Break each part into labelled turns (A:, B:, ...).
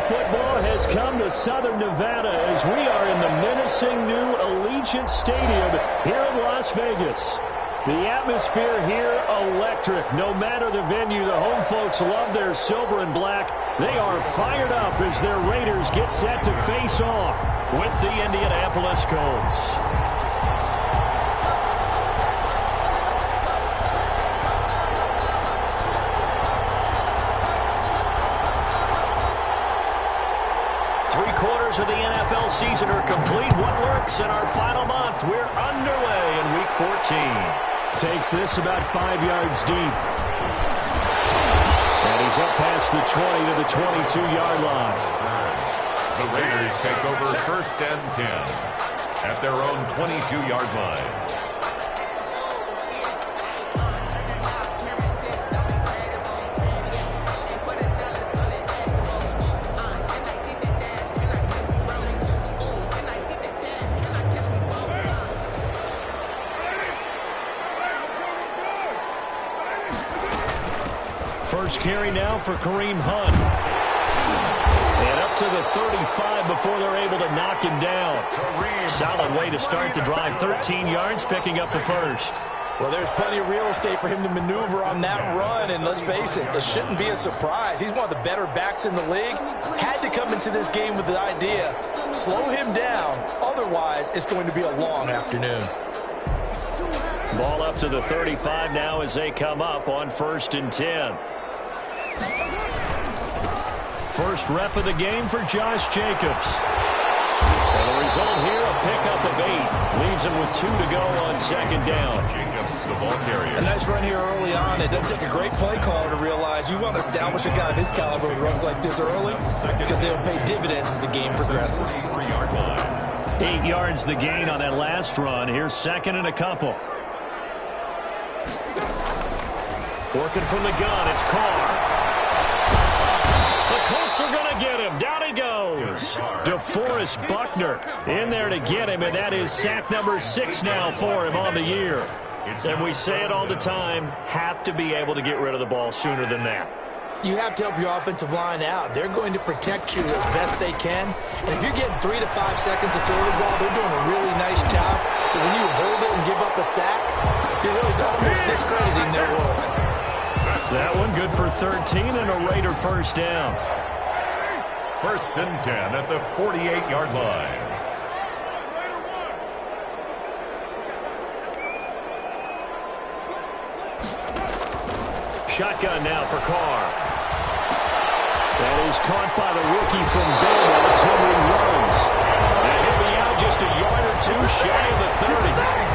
A: football has come to Southern Nevada as we are in the menacing new Allegiant Stadium here in Las Vegas. The atmosphere here, electric. No matter the venue, the home folks love their silver and black. They are fired up as their Raiders get set to face off with the Indianapolis Colts. Three-quarters of the NFL season are complete. What lurks in our final month? We're underway in Week 14. Takes this about 5 yards deep. And he's up past the 20 to the 22-yard line.
B: The Raiders take over 1st and 10 at their own 22-yard line.
A: First carry now for Kareem Hunt. And up to the 35 before they're able to knock him down. Solid way to start the drive. 13 yards, picking up the first.
C: Well, there's plenty of real estate for him to maneuver on that run, and let's face it, it shouldn't be a surprise. He's one of the better backs in the league. Had to come into this game with the idea, slow him down, otherwise it's going to be a long afternoon.
A: Ball up to the 35 now as they come up on 1st and 10. First rep of the game for Josh Jacobs. And the result here, a pickup of 8. Leaves him with 2 to go on 2nd down.
B: Jacobs, the ball carrier.
C: A nice run here early on. It doesn't take a great play caller to realize you want to establish a guy of his caliber with runs like this early because they'll pay dividends as the game progresses.
B: 3-yard line.
A: 8 yards the gain on that last run. Here's 2nd and a couple. Working from the gun, it's Carr. The Colts are going to get him. Down he goes. DeForest Buckner in there to get him, and that is sack number 6 now for him on the year. And we say it all the time, have to be able to get rid of the ball sooner than that.
C: You have to help your offensive line out. They're going to protect you as best they can. And if you're getting 3 to 5 seconds to throw the ball, they're doing a really nice job. But when you hold it and give up a sack, you're really almost discrediting their work.
A: That one good for 13 and a Raider first down.
B: 1st and 10 at the 48-yard line.
A: Shotgun now for Carr. That is caught by the rookie from Bama. That's Henry Ruggs. And he'll be out just a yard or 2 shy of the 30.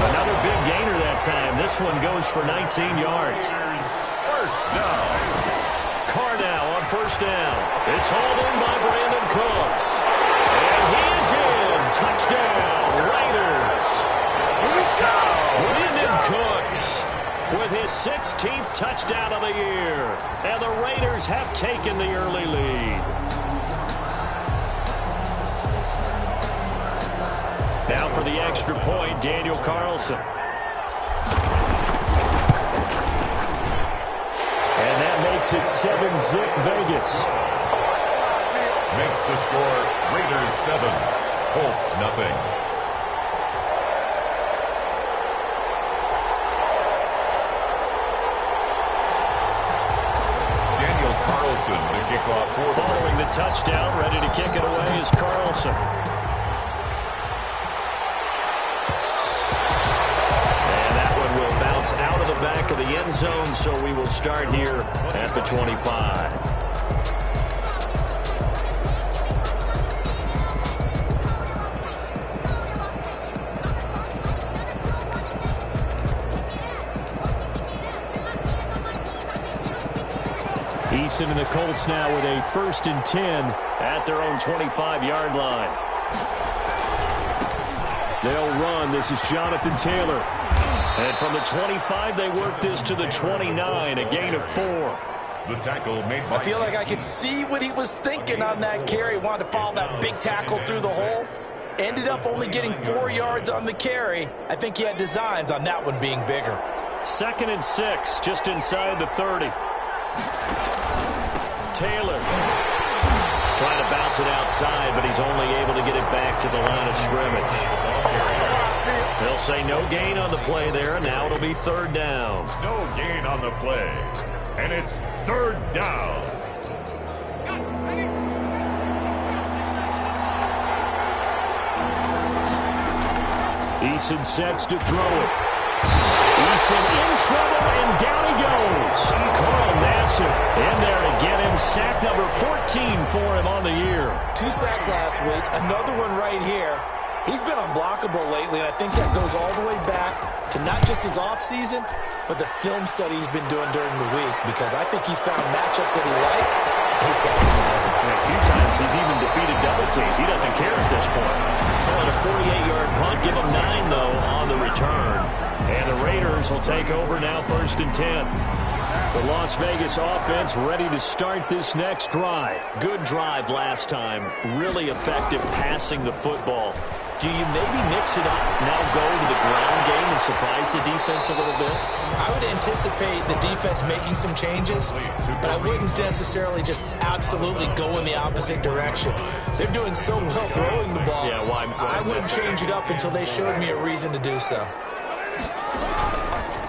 A: Another big gainer that time. This one goes for 19 yards.
B: First down.
A: Carr now on 1st down. It's hauled in by Brandon Cooks. And he is in. Touchdown, Raiders. Brandon Cooks with his 16th touchdown of the year. And the Raiders have taken the early lead. Now for the extra point, Daniel Carlson. And that makes it 7-zip Vegas.
B: Makes the score Raiders 7, Colts nothing. Daniel Carlson, the kickoff for
A: Following the touchdown, ready to kick it away is Carlson. Out of the back of the end zone, so we will start here at the 25. Eason and the Colts now with a 1st and 10 at their own 25-yard line. They'll run. This is Jonathan Taylor. And from the 25, they work this to the 29, a gain of 4.
B: The tackle made by...
C: I feel like I could see what he was thinking on that carry. Wanted to follow that big tackle through the hole. Ended up only getting 4 yards on the carry. I think he had designs on that one being bigger.
A: 2nd and 6, just inside the 30. Taylor Trying to bounce it outside, but he's only able to get it back to the line of scrimmage. They'll say no gain on the play there, and now it'll be third down.
B: No gain on the play, and it's third down.
A: Eason sets to throw it. Eason in trouble, and down he goes. Carl Nassib in there to get him. Sack number 14 for him on the year.
C: 2 sacks last week, another one right here. He's been unblockable lately, and I think that goes all the way back to not just his offseason, but the film study he's been doing during the week, because I think he's found matchups that he likes, and he's capitalizing.
A: A few times he's even defeated double teams. He doesn't care at this point. Calling a 48-yard punt. Give him 9, though, on the return. And the Raiders will take over now, 1st and 10. The Las Vegas offense ready to start this next drive. Good drive last time. Really effective passing the football. Do you maybe mix it up, now go to the ground game and surprise the defense a little bit?
C: I would anticipate the defense making some changes, but I wouldn't necessarily just absolutely go in the opposite direction. They're doing so well throwing the ball.
A: Yeah, why
C: I wouldn't change it up until they showed me a reason to do so.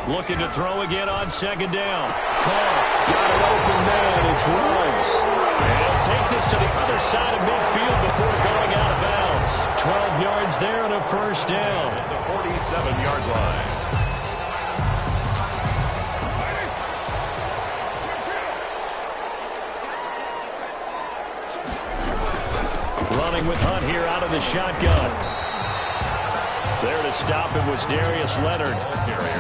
A: Looking to throw again on 2nd down. Carr got an open man. It's Ruggs. And he'll take this to the other side of midfield before going out of bounds. 12 yards there and a 1st down.
B: At the 47-yard line.
A: Running with Hunt here out of the shotgun. There to stop him was Darius Leonard.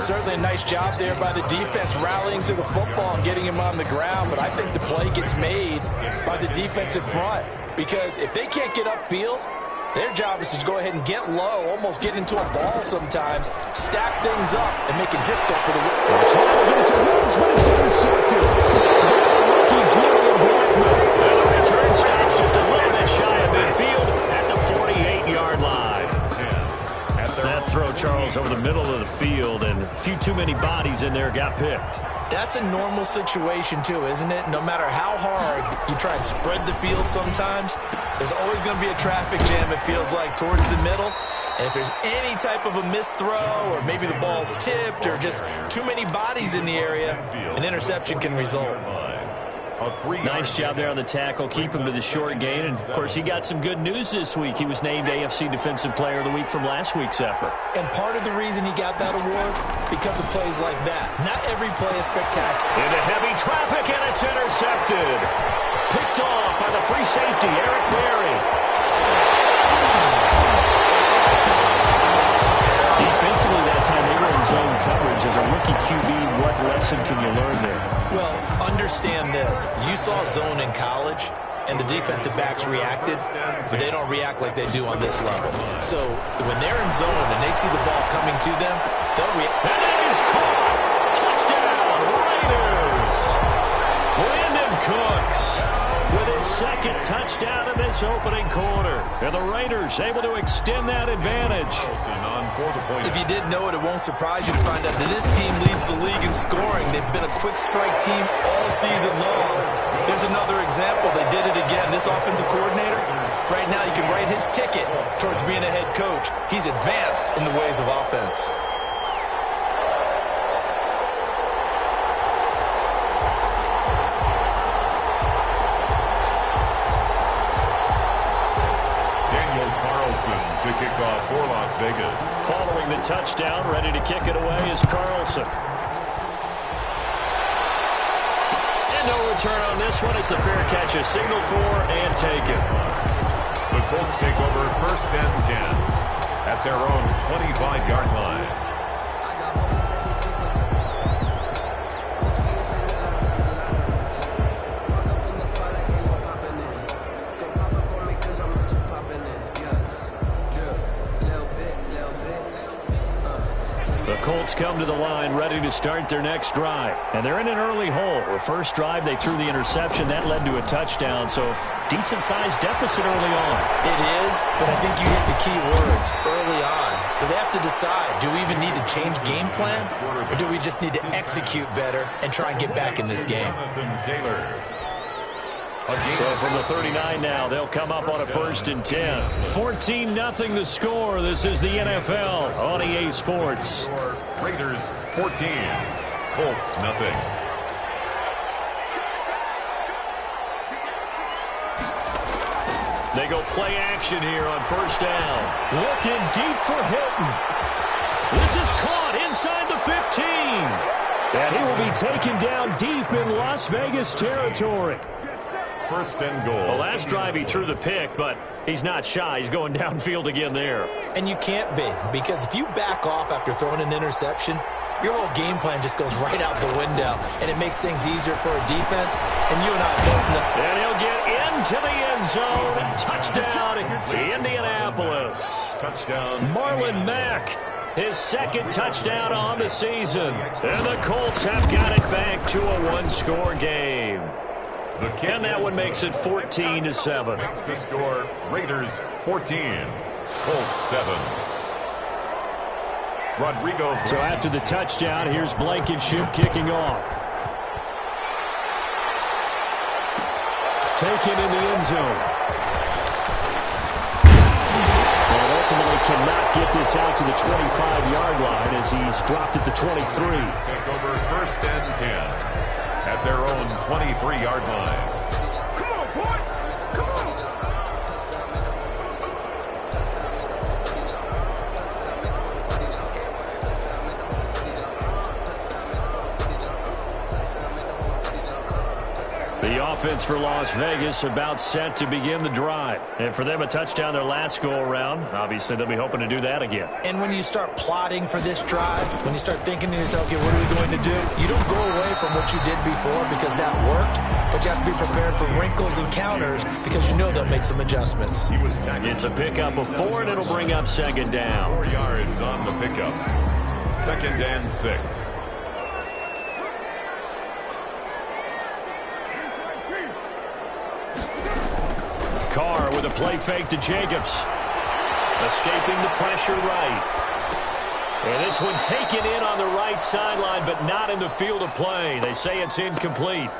C: Certainly a nice job there by the defense rallying to the football and getting him on the ground, but I think the play gets made by the defensive front, because if they can't get upfield, their job is to go ahead and get low, almost get into a ball sometimes, stack things up, and make it difficult for the Raiders.
A: Trying to get to Ruggs, but it's intercepted. It's by the rookie Julian Blackman. And the return stops just a little bit shy of midfield at the 48-yard line. That throw, Charles, over the middle of the field, and a few too many bodies in there got picked.
C: That's a normal situation, too, isn't it? No matter how hard you try and spread the field sometimes, there's always going to be a traffic jam, it feels like, towards the middle. And if there's any type of a missed throw, or maybe the ball's tipped, or just too many bodies in the area, an interception can result.
A: Nice job there on the tackle. Keep him to the short gain. And, of course, he got some good news this week. He was named AFC Defensive Player of the Week from last week's effort.
C: And part of the reason he got that award, because of plays like that. Not every play is spectacular.
A: Into heavy traffic, and it's intercepted. Picked off by the free safety, Eric Berry. Defensively that time, they were in zone coverage. As a rookie QB, what lesson can you learn there?
C: Well, understand this. You saw zone in college, and the defensive backs reacted, but they don't react like they do on this level. So when they're in zone and they see the ball coming to them, they'll react.
A: And it is caught! Touchdown, Raiders! Brandon Cooks with his 2nd touchdown in this opening quarter. And the Raiders able to extend that advantage.
C: If you didn't know it, it won't surprise you to find out that this team leads the league in scoring. They've been a quick strike team all season long. There's another example. They did it again. This offensive coordinator, right now you can write his ticket towards being a head coach. He's advanced in the ways of offense.
B: To kick off for Las Vegas.
A: Following the touchdown, ready to kick it away is Carlson. And no return on this one. It's the fair catch, a signal for and taken.
B: The Colts take over 1st and 10 at their own 25-yard line.
A: Colts come to the line ready to start their next drive. And they're in an early hole. The first drive, they threw the interception. That led to a touchdown. So decent-sized deficit early on.
C: It is, but I think you hit the key words early on. So they have to decide, do we even need to change game plan? Or do we just need to execute better and try and get back in this game?
A: So from the 39 now, they'll come up on a 1st and 10. 14-0 the score. This is the NFL on EA Sports.
B: Raiders 14, Colts nothing.
A: They go play action here on 1st down. Looking deep for Hilton. This is caught inside the 15. And he will be taken down deep in Las Vegas territory.
B: 1st and goal.
A: The last drive he threw the pick, but he's not shy. He's going downfield again there.
C: And you can't be, because if you back off after throwing an interception, your whole game plan just goes right out the window, and it makes things easier for a defense. And you and I both know.
A: And he'll get into the end zone. Touchdown, Indianapolis.
B: Touchdown.
A: Marlon Mack, his 2nd touchdown on the season. And the Colts have got it back to a 1-score game. And that one makes it 14-7.
B: Makes the score Raiders 14, Colts 7. Rodrigo.
A: So after the touchdown, here's Blankenship kicking off. Taken in the end zone. And ultimately cannot get this out to the 25-yard line as he's dropped at the 23.
B: Take over 1st and 10 at their own 23-yard line.
D: Come on, boy! Come on!
A: The offense for Las Vegas about set to begin the drive. And for them, a touchdown their last go-around. Obviously, they'll be hoping to do that again.
C: And when you start plotting for this drive, when you start thinking to yourself, okay, what are we going to do? You don't go away from what you did before because that worked, but you have to be prepared for wrinkles and counters because you know they'll make some adjustments.
A: It's a pickup of 4, and it'll bring up 2nd down.
B: 4 yards on the pickup. 2nd and 6.
A: Carr with a play fake to Jacobs. Escaping the pressure right. And this one taken in on the right sideline, but not in the field of play. They say it's incomplete.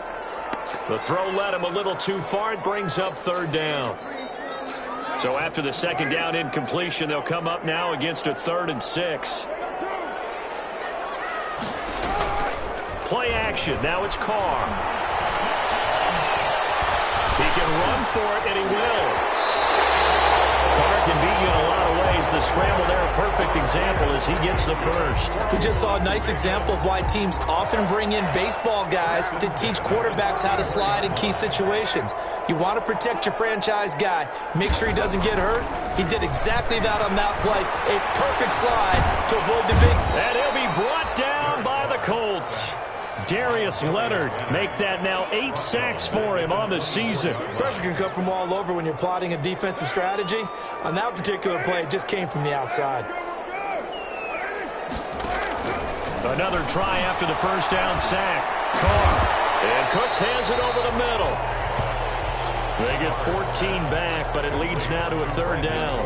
A: The throw led him a little too far. It brings up 3rd down. So after the 2nd down incompletion, they'll come up now against a 3rd and 6. Play action. Now it's Carr. He can run for it, and he will. Carr can beat you in a lot of ways. The scramble there, a perfect example as he gets the 1st.
C: We just saw a nice example of why teams often bring in baseball guys to teach quarterbacks how to slide in key situations. You want to protect your franchise guy. Make sure he doesn't get hurt. He did exactly that on that play. A perfect slide to avoid the big.
A: And he'll be brought down by the Colts. Darius Leonard make that now 8 sacks for him on the season.
C: Pressure can come from all over when you're plotting a defensive strategy. On that particular play, it just came from the outside.
A: Another try after the 1st down sack. Carr. And Cooks has it over the middle. They get 14 back, but it leads now to a 3rd down.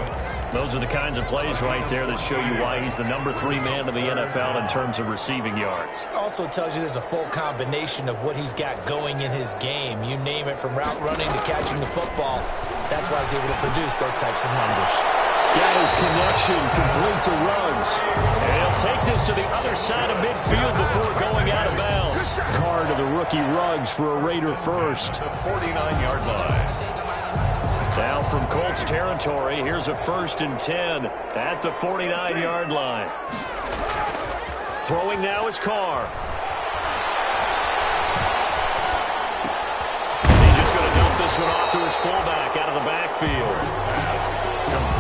A: Those are the kinds of plays right there that show you why he's the number 3 man in the NFL in terms of receiving yards.
C: Also tells you there's a full combination of what he's got going in his game. You name it, from route running to catching the football. That's why he's able to produce those types of numbers.
A: Got his connection complete to Ruggs. And he'll take this to the other side of midfield before going out of bounds. Carr to the rookie Ruggs for a Raider first.
B: The 49-yard line.
A: Now from Colts territory, here's a 1st and 10 at the 49-yard line. Throwing now is Carr. He's just going to dump this one off to his fullback out of the backfield.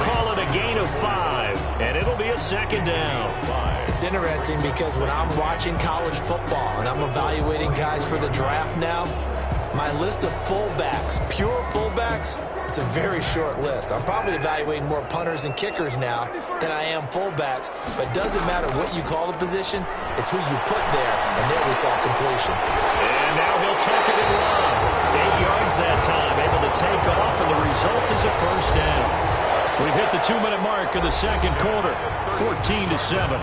A: Call it a gain of 5, and it'll be a 2nd down.
C: It's interesting because when I'm watching college football and I'm evaluating guys for the draft now, my list of fullbacks, pure fullbacks, it's a very short list. I'm probably evaluating more punters and kickers now than I am fullbacks, but it doesn't matter what you call the position, it's who you put there, and there we saw completion.
A: And now he'll take it and run. 8 yards that time, able to take off, and the result is a 1st down. We've hit the 2-minute mark of the 2nd quarter, 14-7.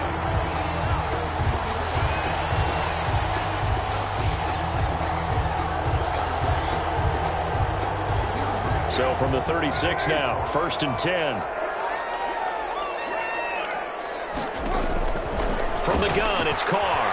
A: So from the 36 now, 1st and 10. From the gun, it's Carr.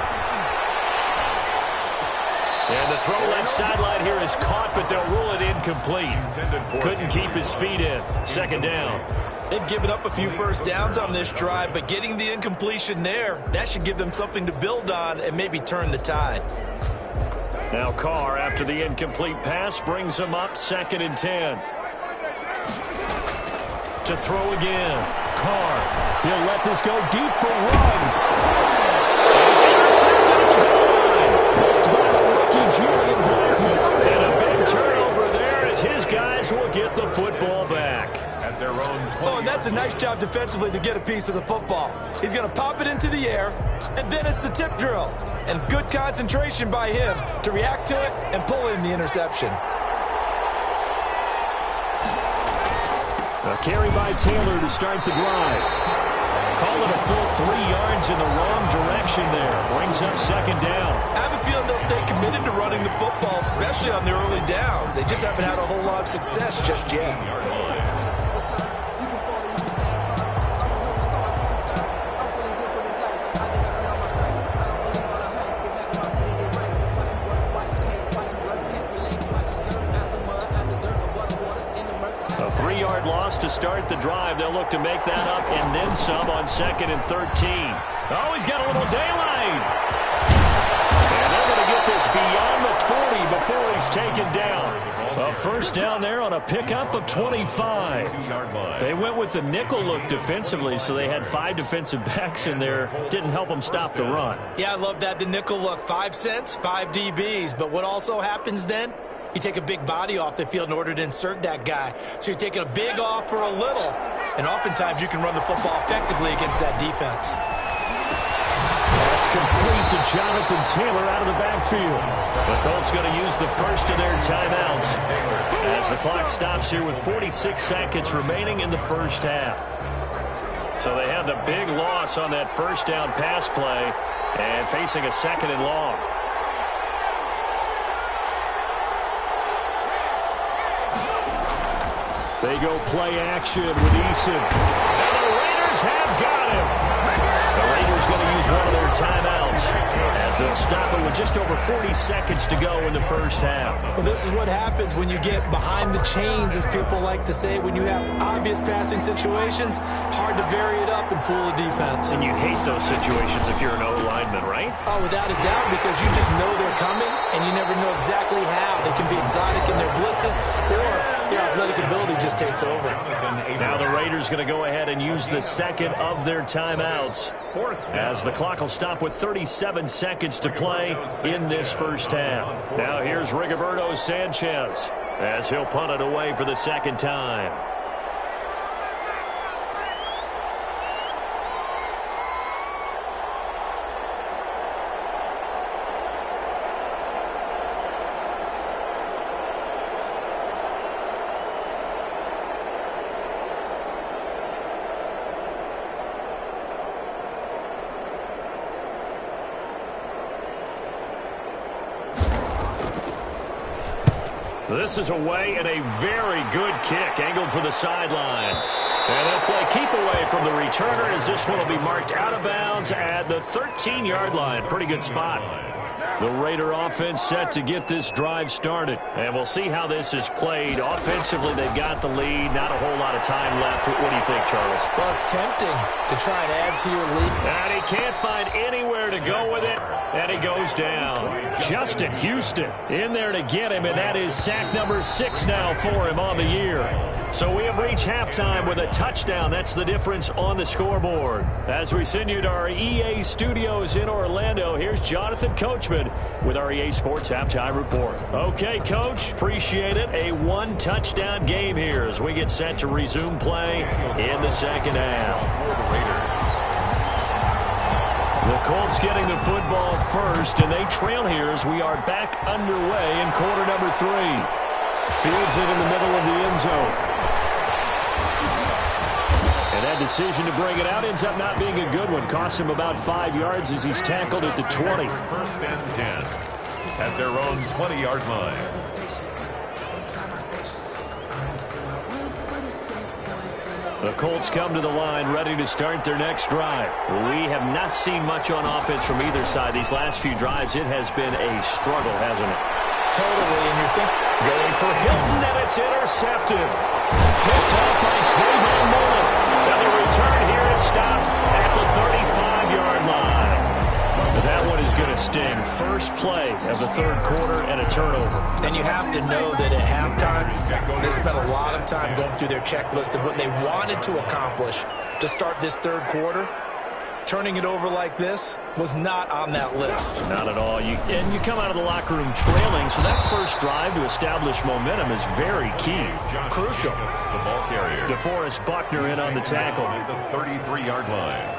A: And the throw left sideline here is caught, but they'll rule it incomplete. Couldn't keep his feet in. 2nd down.
C: They've given up a few first downs on this drive, but getting the incompletion there, that should give them something to build on and maybe turn the tide.
A: Now Carr, after the incomplete pass, brings him up 2nd and 10. To throw again. Carr, he'll let this go deep for runs. It's intercepted at the goal line. It's by the rookie, Julian Blackmon. And a big turnover there as his guys will get the football back.
B: At their own 20.
C: Oh, and that's a nice job defensively to get a piece of the football. He's going to pop it into the air, and then it's the tip drill. And good concentration by him to react to it and pull in the interception.
A: A carry by Taylor to start the drive. Call it a full 3 yards in the wrong direction there. Brings up 2nd down.
C: I have a feeling they'll stay committed to running the football, especially on their early downs. They just haven't had a whole lot of success just yet.
A: Loss to start the drive. They'll look to make that up and then some on 2nd and 13. Oh, he's got a little daylight. And they're going to get this beyond the 40 before he's taken down. A 1st down there on a pickup of 25. They went with the nickel look defensively, so they had 5 defensive backs in there. Didn't help them stop the run.
C: Yeah, I love that, the nickel look. 5 cents, 5 DBs. But what also happens then? You take a big body off the field in order to insert that guy. So you're taking a big off for a little. And oftentimes you can run the football effectively against that defense.
A: That's complete to Jonathan Taylor out of the backfield. The Colts going to use the first of their timeouts as the clock stops here with 46 seconds remaining in the 1st half. So they have the big loss on that 1st down pass play and facing a 2nd and long. They go play action with Eason. And the Raiders have got him. The Raiders going to use one of their timeouts as they'll stop it with just over 40 seconds to go in the 1st half.
C: Well, this is what happens when you get behind the chains, as people like to say. When you have obvious passing situations, hard to vary it up and fool the defense.
A: And you hate those situations if you're an O-lineman, right?
C: Oh, without a doubt, because you just know they're coming, and you never know exactly how. They can be exotic in their blitzes, or their athletic ability just takes over.
A: Now the Raiders going to go ahead and use the 2nd of their timeouts as the clock will stop with 37 seconds to play in this 1st half. Now here's Rigoberto Sanchez as he'll punt it away for the 2nd time. This is away and a very good kick angled for the sidelines. And they'll play keep away from the returner as this one will be marked out of bounds at the 13-yard line. Pretty good spot. The Raider offense set to get this drive started. And we'll see how this is played. Offensively, they've got the lead. Not a whole lot of time left. What do you think, Charles?
C: Well, it's tempting to try and add to your lead.
A: And he can't find anywhere to go with it. And he goes down. Justin Houston in there to get him. And that is sack number 6 now for him on the year. So we have reached halftime with a touchdown. That's the difference on the scoreboard. As we send you to our EA studios in Orlando, here's Jonathan Coachman with our EA Sports Halftime Report. Okay, Coach, appreciate it. A 1-touchdown game here as we get set to resume play in the 2nd half. The Colts getting the football first, and they trail here as we are back underway in quarter number 3. Fields it in the middle of the end zone. And that decision to bring it out ends up not being a good one. Costs him about 5 yards as he's tackled at the 20.
B: 1st and 10 at their own 20-yard line.
A: The Colts come to the line ready to start their next drive. We have not seen much on offense from either side. These last few drives, it has been a struggle, hasn't it?
C: Totally, and you're thinking...
A: Going for Hilton, and it's intercepted. Picked up by Trayvon Mullen. Now the return here is stopped at the 35-yard line. That one is going to sting. First play of the third quarter and a turnover.
C: And you have to know that at halftime, they spent a lot of time going through their checklist of what they wanted to accomplish to start this third quarter. Turning it over like this was not on that list.
A: Not at all. You come out of the locker room trailing, so that first drive to establish momentum is very key.
C: Crucial.
B: The ball carrier.
A: DeForest Buckner in on the tackle.
B: At the 33-yard line.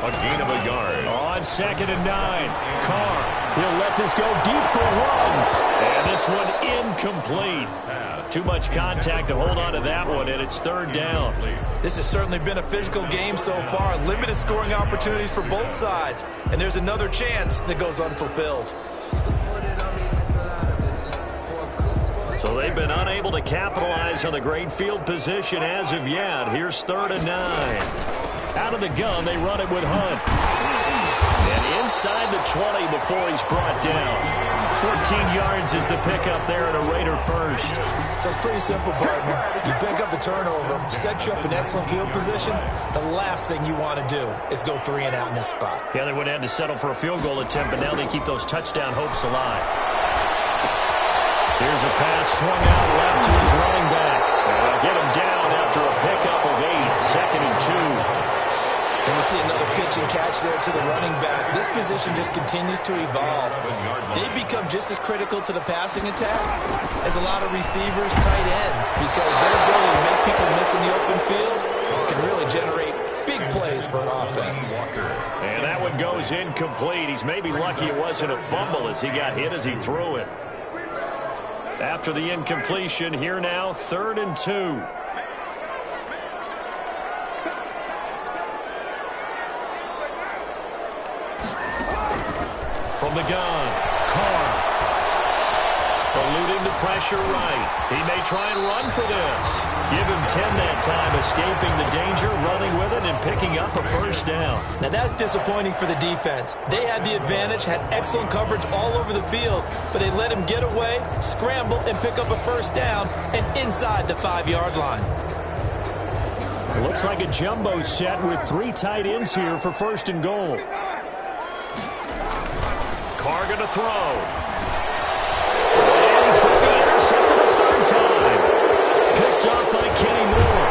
B: A gain of a yard.
A: On 2nd and 9. Carr. He'll let this go deep for runs. And this one incomplete. Too much contact to hold on to that one, and it's third down.
C: This has certainly been a physical game so far. Limited scoring opportunities for both sides. And there's another chance that goes unfulfilled.
A: So they've been unable to capitalize on the great field position as of yet. Here's 3rd and 9. Out of the gun, they run it with Hunt. And inside the 20 before he's brought down. 14 yards is the pickup there at a Raider first.
C: So it's pretty simple, partner. You pick up a turnover, set you up in excellent field position. The last thing you want to do is go 3 and out in this spot.
A: Yeah, they would have had to settle for a field goal attempt, but now they keep those touchdown hopes alive. Here's a pass swung out left to his running back. And they'll get him down after a pickup of 8, 2nd and 2.
C: And we see another pitch and catch there to the running back. This position just continues to evolve. They become just as critical to the passing attack as a lot of receivers, tight ends, because their ability to make people miss in the open field can really generate big plays for an offense.
A: And that one goes incomplete. He's maybe lucky it wasn't a fumble as he got hit as he threw it. After the incompletion, here now, 3rd and 2. From the gun, Carr. Eluding the pressure right. He may try and run for this. Give him 10 that time, escaping the danger, running with it, and picking up a first down.
C: Now that's disappointing for the defense. They had the advantage, had excellent coverage all over the field, but they let him get away, scramble, and pick up a first down, and inside the 5-yard line.
A: It looks like a jumbo set with 3 tight ends here for 1st and goal. Carr going to throw. And he's going to be intercepted a 3rd time. Picked up by Kenny Moore.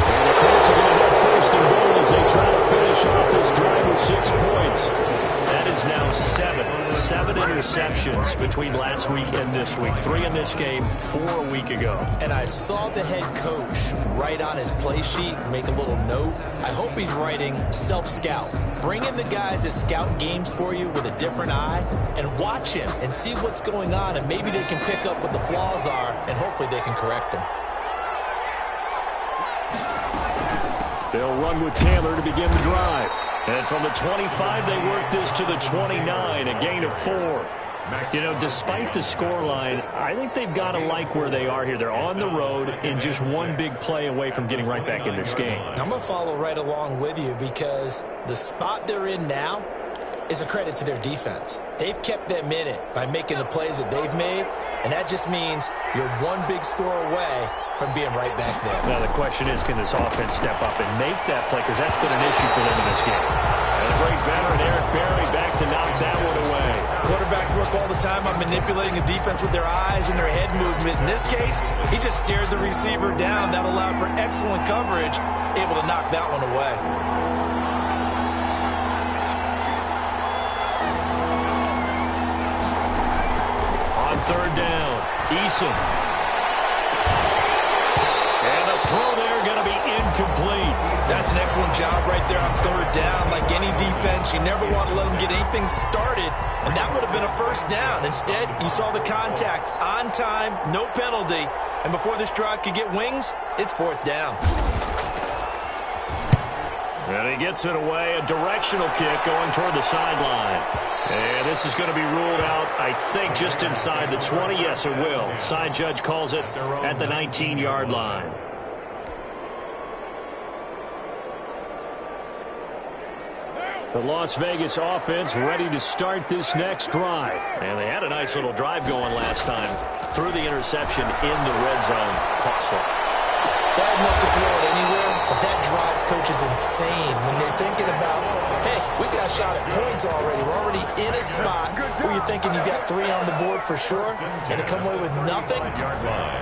A: And the Colts are going to have 1st and goal as they try to finish off this drive with 6 points. That is now 7 interceptions between last week and this week. 3 in this game, 4 a week ago.
C: And I saw the head coach write on his play sheet, make a little note. I hope he's writing self-scout. Bring in the guys that scout games for you with a different eye and watch him and see what's going on, and maybe they can pick up what the flaws are, and hopefully they can correct them.
A: They'll run with Taylor to begin the drive. And from the 25, they work this to the 29, a gain of 4. You know, despite the scoreline, I think they've got to like where they are here. They're on the road and just one big play away from getting right back in this game.
C: I'm going to follow right along with you because the spot they're in now is a credit to their defense. They've kept them in it by making the plays that they've made, and that just means you're one big score away from being right back there.
A: Now the question is, can this offense step up and make that play? Because that's been an issue for them in this game. And the great veteran Eric Berry back to knock that one away.
C: Quarterbacks work all the time on manipulating a defense with their eyes and their head movement. In this case, he just stared the receiver down. That allowed for excellent coverage, able to knock that one away.
A: On 3rd down, Eason. And the throw there going to be incomplete.
C: That's an excellent job right there on 3rd down. Like any defense, you never want to let them get anything started, and that would have been a first down. Instead, you saw the contact on time, no penalty, and before this drive could get wings, it's 4th down.
A: And he gets it away, a directional kick going toward the sideline. And this is going to be ruled out, I think, just inside the 20. Yes, it will. Side judge calls it at the 19-yard line. The Las Vegas offense ready to start this next drive.
E: And they had a nice little drive going last time. Threw the interception in the red zone. Costly.
C: They had enough to throw it anywhere, but that drives coaches insane when they're thinking about, hey, we got a shot at points already. We're already in a spot where you're thinking you got 3 on the board for sure, and to come away with nothing,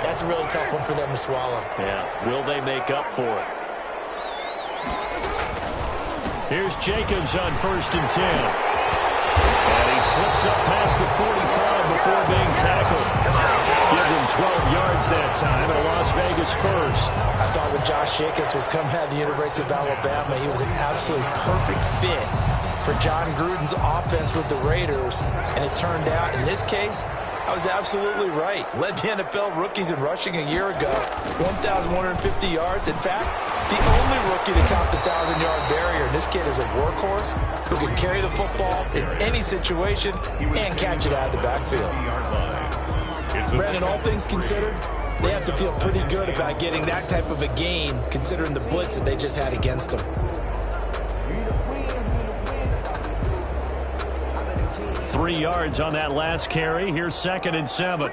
C: that's a really tough one for them to swallow.
E: Yeah, will they make up for it?
A: Here's Jacobs on 1st and 10. And he slips up past the 45 before being tackled. Give them 12 yards that time, and a Las Vegas first.
C: I thought when Josh Jacobs was coming out of the University of Alabama, he was an absolutely perfect fit for John Gruden's offense with the Raiders. And it turned out, in this case, I was absolutely right. Led the NFL rookies in rushing a year ago, 1,150 yards. In fact, the only rookie to top the 1,000-yard barrier. And this kid is a workhorse who can carry the football in any situation and catch it out of the backfield. Brandon, all things considered, they have to feel pretty good about getting that type of a gain, considering the blitz that they just had against them.
A: 3 yards on that last carry. Here's 2nd and 7.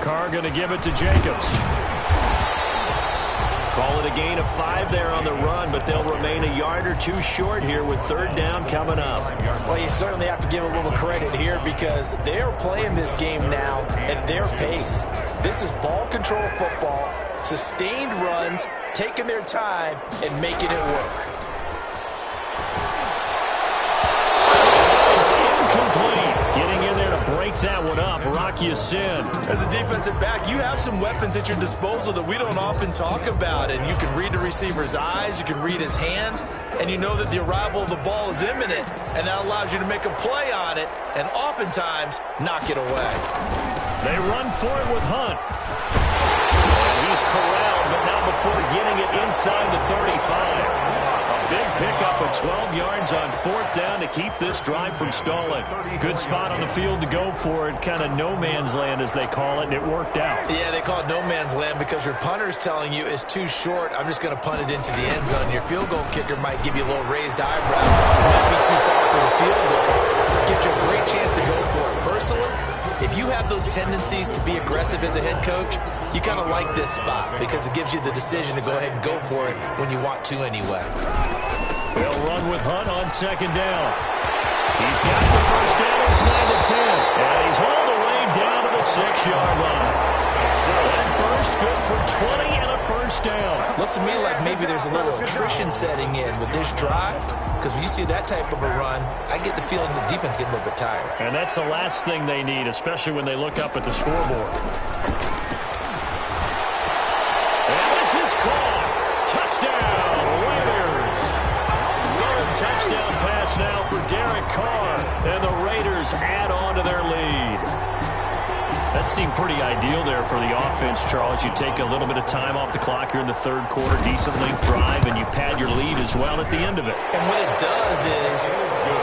A: Carr going to give it to Jacobs.
E: Call it a gain of 5 there on the run, but they'll remain a yard or 2 short here with 3rd down coming up.
C: Well, you certainly have to give a little credit here because they're playing this game now at their pace. This is ball control football, sustained runs, taking their time, and making it work.
A: Getting in there to break that one up, Rock Ya-Sin.
C: As a defensive back, you have some weapons at your disposal that we don't often talk about. And you can read the receiver's eyes, you can read his hands, and you know that the arrival of the ball is imminent. And that allows you to make a play on it and oftentimes knock it away.
A: They run for it with Hunt. And he's corralled, but not before getting it inside the 35. Big pickup of 12 yards on 4th down to keep this drive from stalling. Good spot on the field to go for it. Kind of no man's land, as they call it, and it worked out.
C: Yeah, they call it no man's land because your punter's telling you it's too short. I'm just going to punt it into the end zone. Your field goal kicker might give you a little raised eyebrow. It might be too far for the field goal, so it gives you a great chance to go for it. Personally, if you have those tendencies to be aggressive as a head coach, you kind of like this spot because it gives you the decision to go ahead and go for it when you want to anyway.
A: They'll run with Hunt on 2nd down. He's got the 1st down inside the 10. And he's all the way down to the 6-yard line. And first, good for 20 and a 1st down.
C: Looks to me like maybe there's a little attrition setting in with this drive. Because when you see that type of a run, I get the feeling the defense getting a little bit tired.
A: And that's the last thing they need, especially when they look up at the scoreboard. And this is caught. Touchdown, Raiders. 3rd touchdown pass now for Derek Carr. And the Raiders add on to their lead. That seemed pretty ideal there for the offense, Charles. You take a little bit of time off the clock here in the 3rd quarter, decent length drive, and you pad your lead as well at the end of it.
C: And what it does is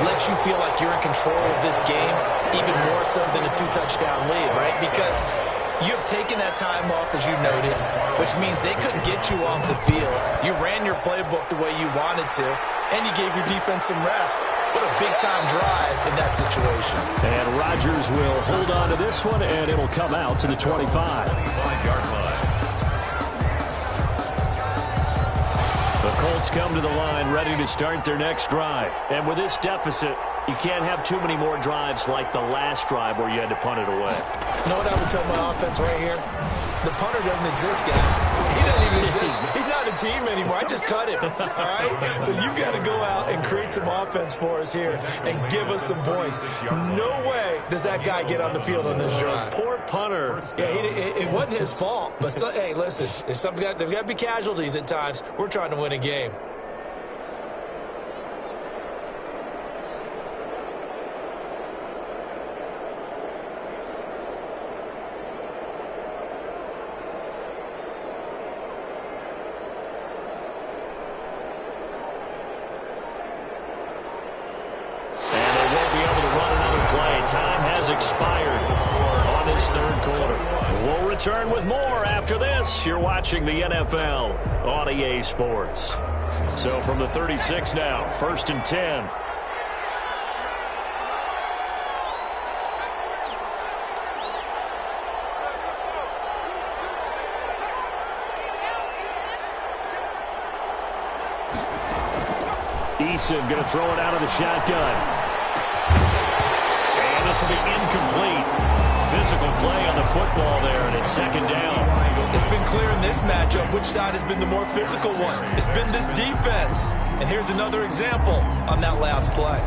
C: let you feel like you're in control of this game, even more so than a 2-touchdown lead, right? Because you have taken that time off, as you noted, which means they couldn't get you off the field. You ran your playbook the way you wanted to, and you gave your defense some rest. What a big-time drive in that situation.
A: And Rodgers will hold on to this one, and it'll come out to the 25.
B: 25-yard line.
A: The Colts come to the line ready to start their next drive. And with this deficit, you can't have too many more drives like the last drive where you had to punt it away.
C: You know what I would tell my offense right here? The punter doesn't exist, guys. He doesn't even exist. He's not a team anymore. I just cut him, all right? So you've got to go out and create some offense for us here and give us some points. No way does that guy get on the field on this drive.
A: Poor punter.
C: Yeah, it wasn't his fault. But, hey, listen, there's got to be casualties at times. We're trying to win a game.
A: Time has expired on this 3rd quarter. We'll return with more after this. You're watching the NFL on EA Sports. So from the 36 now, 1st and 10. Eason going to throw it out of the shotgun. And this will be incomplete. Physical play on the football there, and it's 2nd down.
C: It's been clear in this matchup which side has been the more physical one. It's been this defense. And here's another example on that last play.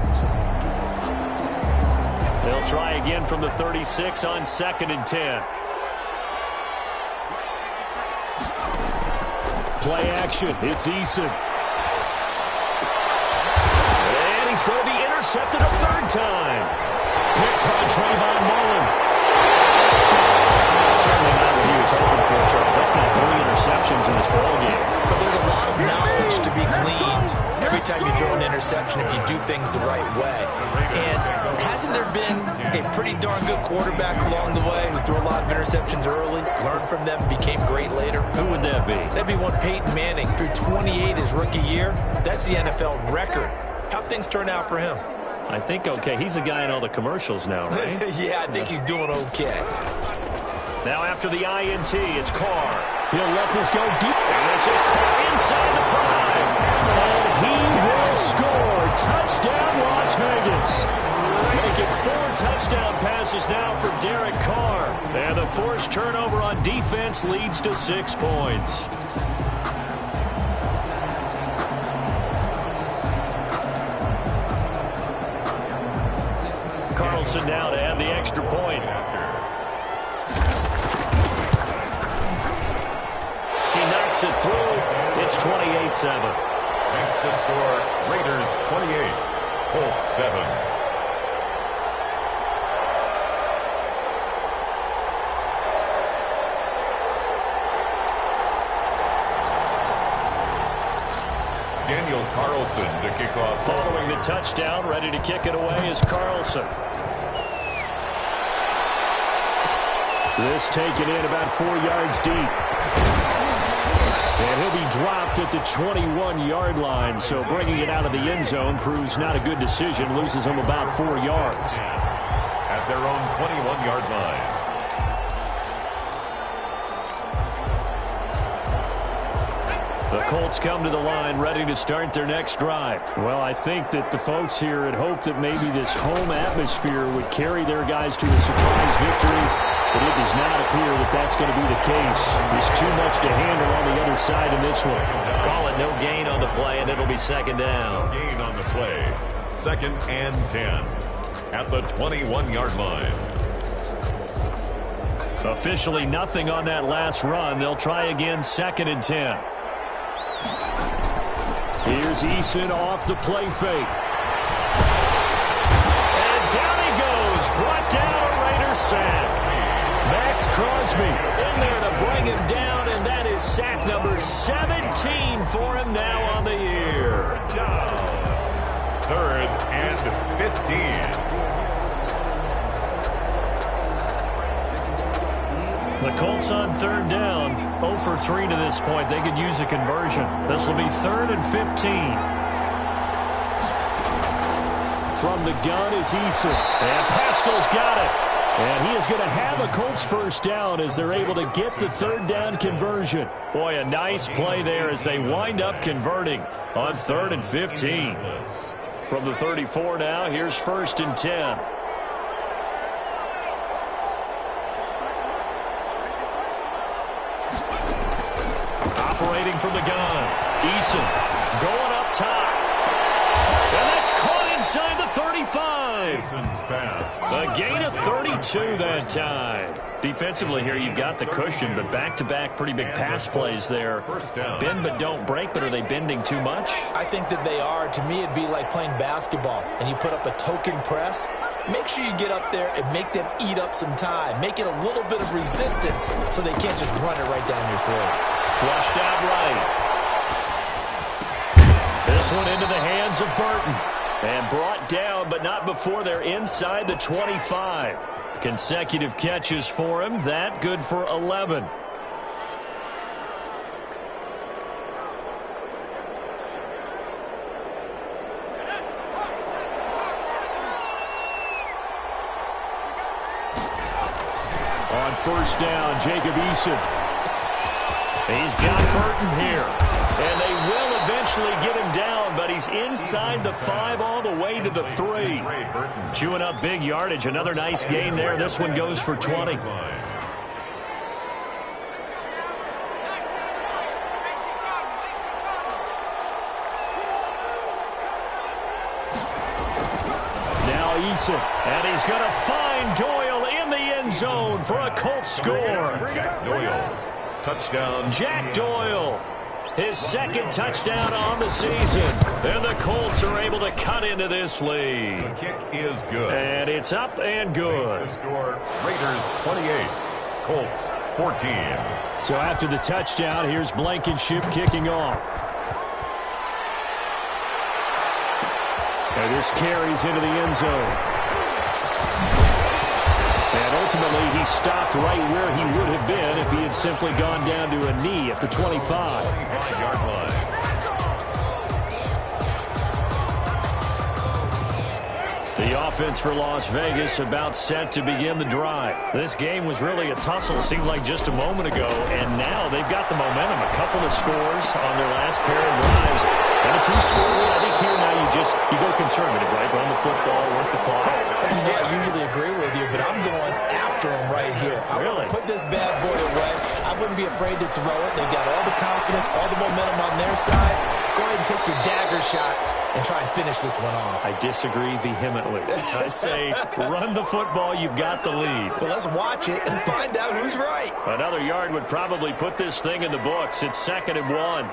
A: They'll try again from the 36 on 2nd and 10. Play action. It's Eason. And he's going to be intercepted a 3rd time. Picked by Trayvon Mullen. Certainly not what he was hoping for, Charles. That's now 3 interceptions in this ballgame.
C: But there's a lot of knowledge to be gleaned every time you throw an interception if you do things the right way. And hasn't there been a pretty darn good quarterback along the way who threw a lot of interceptions early, learned from them, became great later?
A: Who would that be?
C: That'd be one Peyton Manning. Threw 28 his rookie year. That's the NFL record. How'd things turn out for him?
A: I think okay. He's a guy in all the commercials now, right?
C: Yeah, I think he's doing okay.
A: Now after the INT, it's Carr. He'll let this go deep. And this is Carr inside the 5. And he will score. Touchdown, Las Vegas. Making 4 touchdown passes now for Derek Carr. And the forced turnover on defense leads to 6 points. Carlson now to add the extra point. He knocks it through. It's 28-7.
B: Makes the score Raiders 28, Colts 7. Daniel Carlson to kick off.
A: Following the touchdown, ready to kick it away is Carlson. This taken in about 4 yards deep. And he'll be dropped at the 21-yard line, so bringing it out of the end zone proves not a good decision. Loses him about 4 yards.
B: At their own 21-yard line.
A: The Colts come to the line ready to start their next drive. Well, I think that the folks here had hoped that maybe this home atmosphere would carry their guys to a surprise victory, but it does not appear that that's going to be the case. There's too much to handle on the other side in this one.
E: Call it no gain on the play, and it'll be 2nd down.
B: Gain on the play. 2nd and 10. At the 21-yard line.
A: Officially nothing on that last run. They'll try again 2nd and 10. Here's Eason off the play fake. And down he goes. Brought down a Raider sack. Max Crosby in there to bring him down, and that is sack number 17 for him now on the year.
B: 3rd and 15.
A: The Colts on 3rd down, 0 for 3 to this point. They could use a conversion. This will be 3rd and 15. From the gun is Eason. And Pascal's got it. And he is going to have a Colts first down as they're able to get the 3rd down conversion. Boy, a nice play there as they wind up converting on 3rd and 15. From the 34 now, here's 1st and 10. Operating from the gun. Eason going up top. And that's caught inside the 35.
B: Eason's pass.
A: A gain of 32 that time. Defensively here, you've got the cushion, but back-to-back pretty big pass plays there.
B: First down.
A: Bend but don't break, but are they bending too much?
C: I think that they are. To me, it'd be like playing basketball, and you put up a token press. Make sure you get up there and make them eat up some time. Make it a little bit of resistance so they can't just run it right down your throat.
A: Flushed out right. This one into the hands of Burton. And brought down, but not before they're inside the 25. Consecutive catches for him. That good for 11. On first down, Jacob Eason. He's got Burton here. And they will eventually get him down, but he's inside the 5 all the way to the 3. Chewing up big yardage. Another nice gain there. This one goes for 20. Now Eason, and he's going to find Doyle in the end zone for a Colts score.
B: Jack Doyle. Touchdown.
A: Jack Doyle, his second touchdown on the season. And the Colts are able to cut into this lead.
B: The kick is good.
A: And it's up and good.
B: The score, Raiders 28, Colts 14.
A: So after the touchdown, here's Blankenship kicking off. And this carries into the end zone. And ultimately, he stopped right where he would have been if he had simply gone down to a knee at the 25.
B: 25-yard line.
A: The offense for Las Vegas about set to begin the drive. This game was really a tussle, seemed like just a moment ago, and now they've got the momentum. A couple of scores on their last pair of drives. And a 2-score lead. I think here now you go conservative, right? Run the football, work the clock.
C: I usually agree with you, but I'm going after him right here.
A: Really?
C: Put this bad boy away. I wouldn't be afraid to throw it. They've got all the confidence, all the momentum on their side. Go ahead and take your dagger shots and try and finish this one off.
A: I disagree vehemently. I say run the football. You've got the lead.
C: Well, let's watch it and find out who's right.
A: Another yard would probably put this thing in the books. It's 2nd and 1.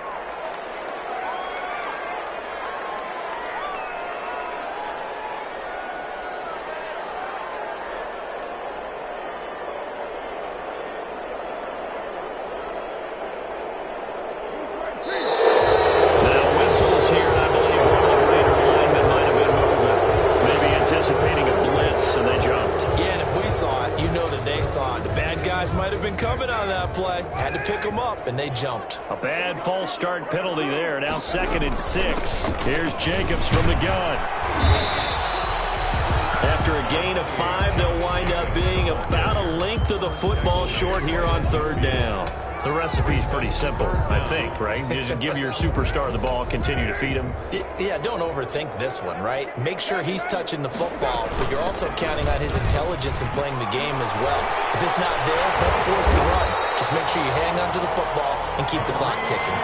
C: And they jumped.
A: A bad false start penalty there. Now 2nd and 6. Here's Jacobs from the gun. After a gain of 5, they'll wind up being about a length of the football short here on 3rd down. The recipe's pretty simple, I think, right? Just give your superstar the ball, continue to feed him.
C: Yeah, don't overthink this one, right? Make sure he's touching the football, but you're also counting on his intelligence in playing the game as well. If it's not there, don't force the run. Just make sure you hang on to the football and keep the clock ticking.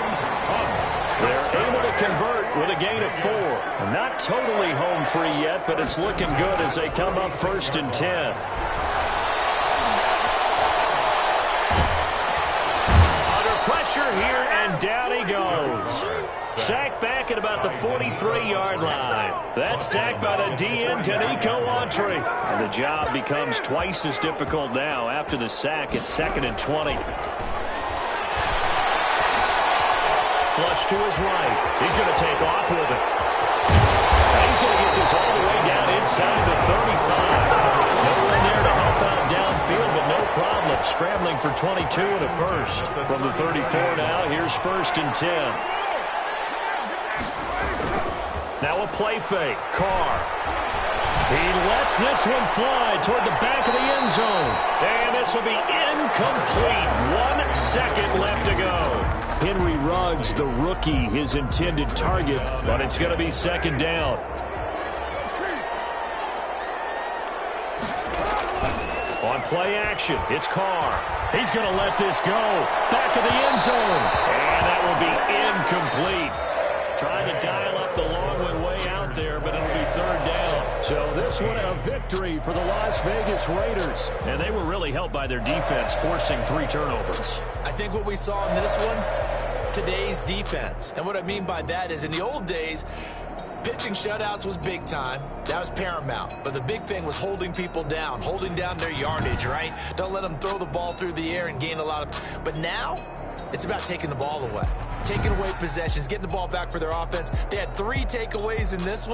A: They're able to convert with a gain of 4. Not totally home free yet, but it's looking good as they come up 1st and 10. Pressure here, and down he goes. Sacked back at about the 43-yard line. That's sacked by the DN, Danico Autry. And the job becomes twice as difficult now. After the sack, it's 2nd and 20. Flush to his right. He's going to take off with it. And he's going to get this all the way down inside the 35. No one there to help out downfield, but no problem. Scrambling for 22 and a first. From the 34 now, here's 1st and 10. Now a play fake. Carr. He lets this one fly toward the back of the end zone. And this will be incomplete. 1 second left to go. Henry Ruggs, the rookie, his intended target, but it's going to be 2nd down. On play action, it's Carr. He's going to let this go. Back of the end zone. And that will be incomplete. Trying to dial up the long one way out there, but it'll be 3rd down. So this one a victory for the Las Vegas Raiders. And they were really helped by their defense, forcing 3 turnovers.
C: I think what we saw in this one, today's defense. And what I mean by that is in the old days, pitching shutouts was big time. That was paramount. But the big thing was holding people down, holding down their yardage, right? Don't let them throw the ball through the air and gain a lot of... But now, it's about taking the ball away. Taking away possessions, getting the ball back for their offense. They had 3 takeaways in this one.